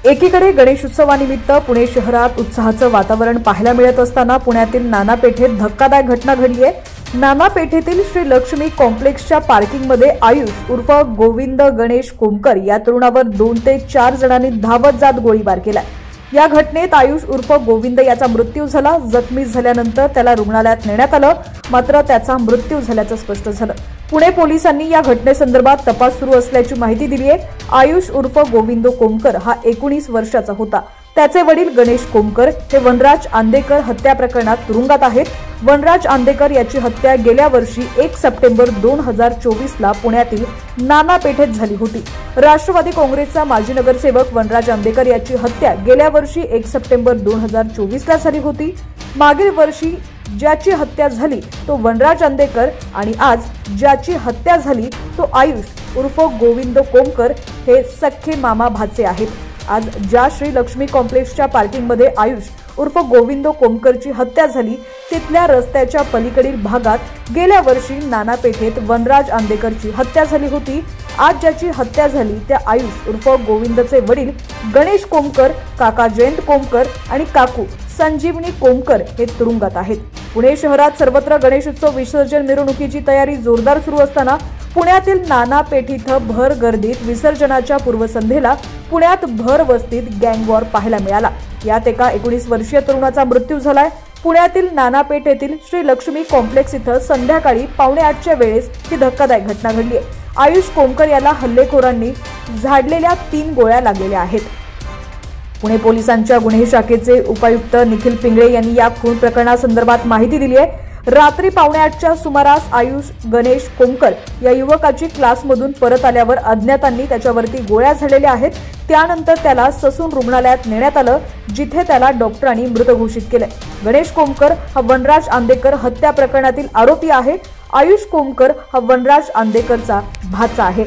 एकीकडे गणेशोत्सवानिमित्त पुणे शहरात उत्साहाचं वातावरण पाहायला मिळत असताना पुण्यातील नाना पेठेत धक्कादायक घटना घडली आहे। नाना पेठेतील श्री लक्ष्मी कॉम्प्लेक्सच्या पार्किंगमध्ये आयुष उर्फ गोविंद गणेश कोमकर या तरुणावर 2 ते 4 जणांनी धावत जात गोळीबार केला। या घटनेत आयुष उर्फ गोविंद याचा मृत्यू झाला। जखमी झाल्यानंतर त्याला रुग्णालयात नेण्यात आलं, मात्र त्याचा मृत्यू झाल्याचं स्पष्ट झालं। पुणे पोलिसांनी या घटनेसंदर्भात तपास सुरू असल्याची माहिती दिली आहे। आयुष उर्फ गोविंद कोमकर हा 19 वर्षाचा होता। त्याचे वडील गणेश कोमकर हे वनराज आंदेकर हत्या प्रकरणात तुरुंगात आहेत। वनराज आंदेकर याची हत्या गेल्या वर्षी 1 सप्टेंबर 2024 ला पुण्यातील नाना पेठेत झाली होती। राष्ट्रवादी काँग्रेसचा माजी नगरसेवक वनराज आंदेकर याची हत्या गेल्या वर्षी 1 सप्टेंबर 2024 ला झाली होती। मागील वर्षी ज्याची हत्या झाली तो वनराज आंदेकर आणि आज ज्याची हत्या झाली तो आयुष उर्फ गोविंद कोमकर हे सख्खे मामा भाचे आहेत। आज ज्या श्री लक्ष्मी कॉम्प्लेक्सच्या पार्किंगमध्ये आयुष उर्फ गोविंद कोमकरची हत्या झाली तिथल्या रस्त्याच्या पलीकडील भागात गेल्या वर्षी नाना पेठेत वनराज आंदेकरची हत्या झाली होती। आज ज्याची हत्या झाली त्या आयुष उर्फ गोविंदचे वडील गणेश कोमकर, काका जयंत कोमकर आणि काकू संजीवनी कोमकर हे तुरुंगात आहेत। पुणे शहरात सर्वत्र गणेशोत्सव विसर्जन मिरवणुकीची तयारी जोरदार सुरू असताना पुण्यातील नाना पेठ इथं भर गर्दीत विसर्जनाच्या पूर्वसंध्येला पुण्यात भर वस्तीत गँगवॉर पाहायला मिळाला। यात एका 19 वर्षीय तरुणाचा मृत्यू झालाय। पुण्यातील नाना पेठ येथील श्री लक्ष्मी कॉम्प्लेक्स इथं संध्याकाळी 7:45च्या वेळेस ही धक्कादायक घटना घडली आहे। आयुष कोमकर याला हल्लेखोरांनी झाडलेल्या 3 गोळ्या लागलेल्या आहेत। पुणे पोलिसांच्या गुन्हे शाखेचे उपायुक्त निखिल पिंगळे यांनी या खून प्रकरणासंदर्भात माहिती दिली आहे। रात्री 7:45च्या सुमारास आयुष गणेश कोमकर या युवकाची क्लासमधून परत आल्यावर अज्ञातांनी त्याच्यावरती गोळ्या झाडलेल्या आहेत। त्यानंतर त्याला ससून रुग्णालयात नेण्यात आलं, जिथे त्याला डॉक्टरांनी मृत घोषित केले। गणेश कोमकर हा वनराज आंदेकर हत्या प्रकरणातील आरोपी आहे। आयुष कोमकर हा वनराज आंदेकरचा भाचा आहे।